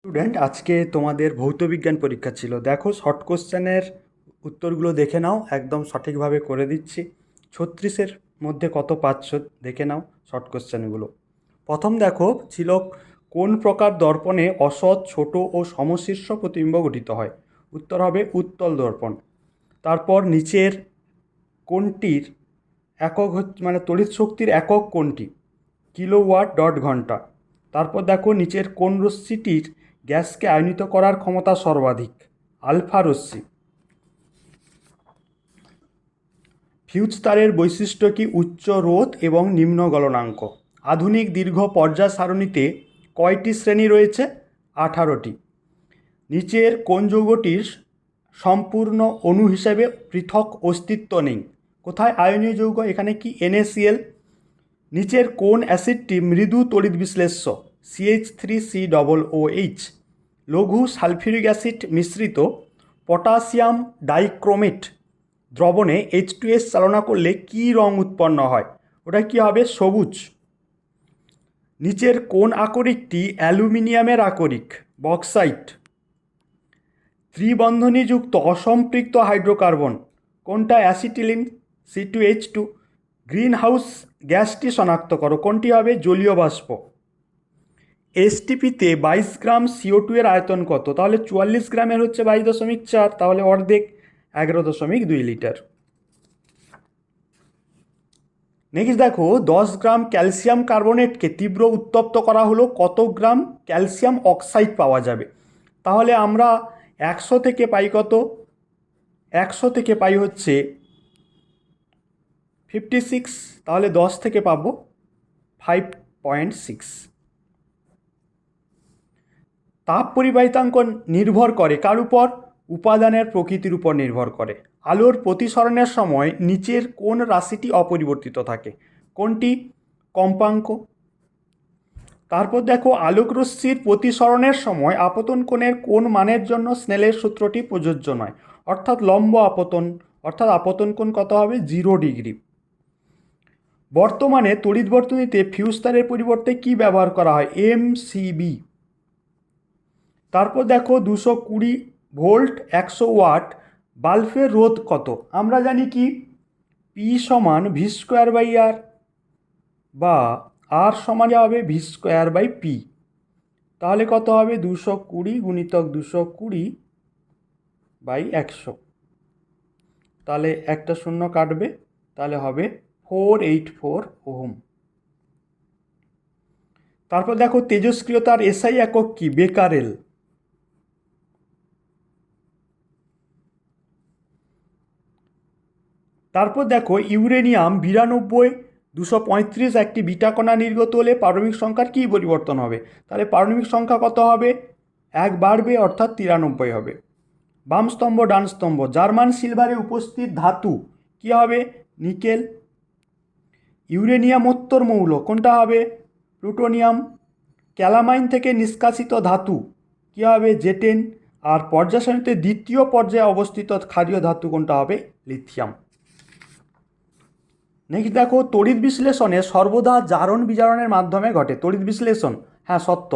Student, আজকে তোমাদের ভৌতবিজ্ঞান পরীক্ষা ছিল। দেখো, শর্ট কোশ্চেনের উত্তরগুলো দেখে নাও, একদম সঠিকভাবে করে দিচ্ছি। 36-এর মধ্যে কত পাচ্ছ দেখে নাও শর্ট কোশ্চেনগুলো। প্রথম দেখো ছিল, কোন প্রকার দর্পণে অসৎ, ছোট ও সমশীর্ষ প্রতিবিম্ব গঠিত হয়? উত্তর হবে উত্তল দর্পণ। তারপর নিচের কোনটির একক মানে তড়িৎ শক্তির একক কোনটি? কিলোওয়াট ডট ঘন্টা। তারপর দেখো, নিচের কোন রশ্মিটির গ্যাসকে আয়নিত করার ক্ষমতা সর্বাধিক? আলফা রশ্মি। ফিউজ তারের বৈশিষ্ট্য কি? উচ্চ রোধ এবং নিম্ন গলনাঙ্ক। আধুনিক দীর্ঘ পর্যায় সারণীতে কয়টি শ্রেণী রয়েছে? 18টি। নিচের কোন যৌগটির সম্পূর্ণ অণু হিসেবে পৃথক অস্তিত্ব নেই? কোথায়? আয়নীয় যৌগ, এখানে কি? NaCl। নিচের কোন অ্যাসিডটি মৃদু তড়িৎ বিশ্লেষ্য? CH3COOH। লঘু সালফিউরিক অ্যাসিড মিশ্রিত পটাশিয়াম ডাইক্রোমেট দ্রবণে H2S চালনা করলে কি রং উৎপন্ন হয়? ওটা কি হবে? সবুজ। নিচের কোন আকরিকটি অ্যালুমিনিয়ামের আকরিক? বক্সাইট। ত্রিবন্ধনীযুক্ত অসম্পৃক্ত হাইড্রোকার্বন কোনটা? Acetylene, C2H2। গ্রিন হাউস গ্যাসটি শনাক্ত করো, কোনটি হবে? জলীয় বাষ্প। এসটিপিতে 22 গ্রাম CO2 এর আয়তন কত? তাহলে 44 গ্রামের হচ্ছে 22.4, তাহলে অর্ধেক 11.2 লিটার। নেক্সট দেখো, 10 গ্রাম ক্যালসিয়াম কার্বনেটকে তীব্র উত্তপ্ত করা হলো, কত গ্রাম ক্যালসিয়াম অক্সাইড পাওয়া যাবে? তাহলে আমরা 100 থেকে পাই কত? 100 থেকে পাই হচ্ছে 56, তাহলে 10 থেকে পাবো 5.6। তাপ পরিবাহিতাঙ্ক নির্ভর করে কার উপর? উপাদানের প্রকৃতির উপর নির্ভর করে। আলোর প্রতিসরণের সময় নিচের কোন রাশিটি অপরিবর্তিত থাকে? কোনটি? কম্পাঙ্ক। তারপর দেখো, আলোকরশ্মির প্রতিসরণের সময় আপতন কোণের কোন মানের জন্য স্নেলের সূত্রটি প্রযোজ্য নয়? অর্থাৎ লম্ব আপতন, অর্থাৎ আপতন কোণ কত হবে? 0 ডিগ্রি। বর্তমানে তড়িৎ বর্তনীতে ফিউজ তারের পরিবর্তে কি ব্যবহার করা হয়? MCB। তারপর দেখো, 220 ভোল্ট 100 ওয়াট বাল্বের রোধ কত? আমরা জানি কি, P সমান V²/R, বা R সমান হবে V²/P। তাহলে কত হবে? 220 গুণিতক 220/100। তাহলে একটা শূন্য কাটবে, তাহলে হবে 484 ওহম। তারপর দেখো, তেজস্ক্রিয়তার SI একক কি? বেকারেল। তারপর দেখো, ইউরেনিয়াম 92-235 একটি বিটা কণা নির্গত হলে পারমাণবিক সংখ্যার কী পরিবর্তন হবে? তাহলে পারমাণবিক সংখ্যা কত হবে? 1 বাড়বে, অর্থাৎ 93 হবে। বাম স্তম্ভ ডান স্তম্ভ, জার্মান সিলভারে উপস্থিত ধাতু কী হবে? নিকেল। ইউরেনিয়ামোত্তর মৌল কোনটা হবে? প্লুটোনিয়াম। ক্যালামাইন থেকে নিষ্কাশিত ধাতু কী হবে? জেটেন। আর পর্যায় সারণীতে দ্বিতীয় পর্যায়ে অবস্থিত ক্ষারীয় ধাতু কোনটা হবে? লিথিয়াম। নেক্সট দেখো, তড়িৎ বিশ্লেষণে সর্বদা জারণ বিজারণের মাধ্যমে ঘটে। তড়িৎ বিশ্লেষণ, হ্যাঁ সত্য।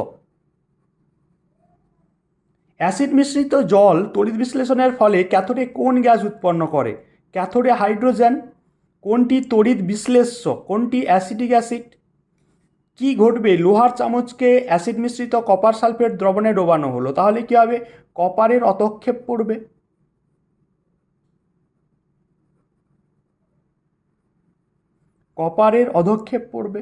অ্যাসিড মিশ্রিত জল তড়িৎ বিশ্লেষণের ফলে ক্যাথোডে কোন গ্যাস উৎপন্ন করে? ক্যাথোডে হাইড্রোজেন। কোনটি তড়িৎ বিশ্লেষ্য? কোনটি? Acetic acid. কি ঘটবে? লোহার চামচকে অ্যাসিড মিশ্রিত কপার সালফেট দ্রবণে ডোবানো হলো, তাহলে কি হবে? কপারের অধক্ষেপ পড়বে। কপারের অধক্ষেপ পড়বে।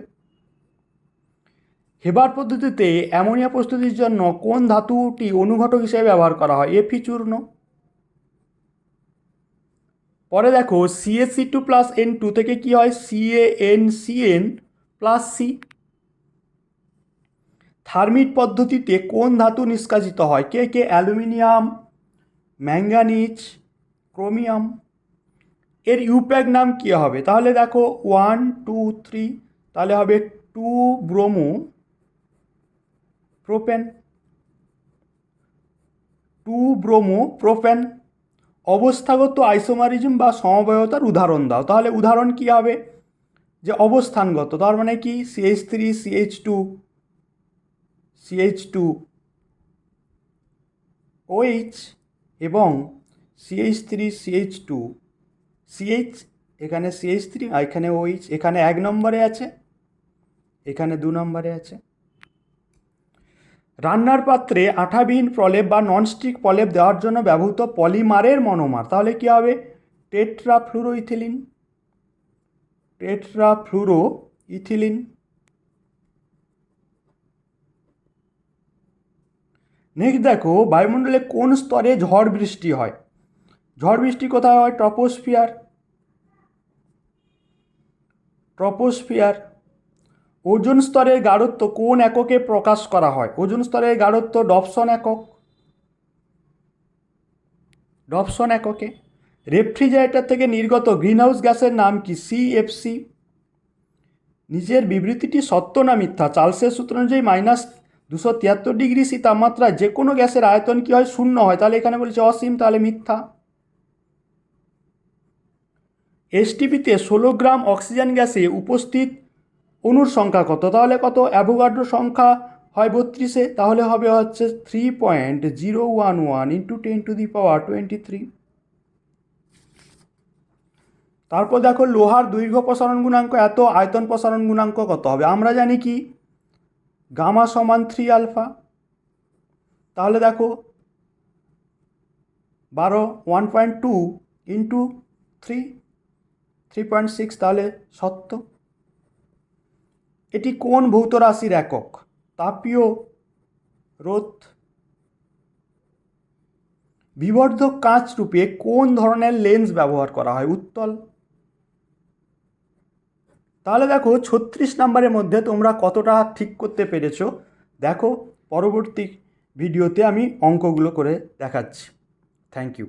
হেবার পদ্ধতিতে অ্যামোনিয়া প্রস্তুতির জন্য কোন ধাতুটি অনুঘটক হিসেবে ব্যবহার করা হয়? এফি চূর্ণ। পরে দেখো, CaC2+N2 থেকে কি হয়? CaNCN+C। থার্মিট পদ্ধতিতে কোন ধাতু নিষ্কাশিত হয়? কে? Aluminium, manganese, chromium. এর ইউপ্যাক নাম কী হবে? তাহলে দেখো 1 2 3, তাহলে হবে 2 ব্রোমো প্রোপেন। 2 bromo propane. অবস্থাগত আইসোমারিজম বা সমবায়তার উদাহরণ দাও। তাহলে উদাহরণ কি হবে? যে অবস্থানগত, তার মানে কি? CH3 CH2 CH2 OH এবং CH3 CH2 CH, এখানে CH3 আর এখানে OH, এখানে 1 নম্বরে আছে, এখানে 2 নম্বরে আছে। রান্নার পাত্রে আঠাবিহীন প্রলেপ বা ননস্টিক প্রলেপ দেওয়ার জন্য ব্যবহৃত পলিমারের মনোমার, তাহলে কী হবে? Tetrafluoroethylene, tetrafluoroethylene. নেক্সট দেখো, বায়ুমণ্ডলে কোন স্তরে ঝড় বৃষ্টি হয়? ঝড় বৃষ্টি কোথায় হয়? ট্রপোস্ফিয়ার। ট্রপোস্ফিয়ার। ওজোন স্তরের গাঢ়ত্ব কোন এককে প্রকাশ করা হয়? ওজোন স্তরের গাঢ়ত্ব ডবসন একক, ডবসন এককে। রেফ্রিজারেটর থেকে নির্গত গ্রিনহাউস গ্যাসের নাম কি? CFC। নিচের বিবৃতিটি সত্য না মিথ্যা? চার্লসের সূত্র অনুযায়ী -273°C তাপমাত্রায় যে কোনো গ্যাসের আয়তন কী হয়? শূন্য হয়, তাহলে এখানে বলেছে অসীম, তাহলে মিথ্যা। STPতে 16 গ্রাম অক্সিজেন গ্যাসে উপস্থিত অণুর সংখ্যা কত? তাহলে কত? অ্যাভোগাড্রো সংখ্যা হয় 32-এ, তাহলে হবে হচ্ছে 3.011 × 10⁻23। তারপর দেখো, লোহার দৈর্ঘ্য প্রসারণ গুণাঙ্ক এত, আয়তন প্রসারণ গুণাঙ্ক কত হবে? আমরা জানি কি গামা সমান 3α। তাহলে দেখো 1.2 × 3.6, তাহলে সত্য। এটি কোন ভৌত রাশির একক? তাপীয় রোধ। বিবর্ধক কাঁচ রূপে কোন ধরনের লেন্স ব্যবহার করা হয়? উত্তল। তাহলে দেখো 36 নম্বরের মধ্যে তোমরা কতটা ঠিক করতে পেরেছো দেখো, পরবর্তী ভিডিওতে আমি অঙ্কগুলো করে দেখাচ্ছি। Thank you.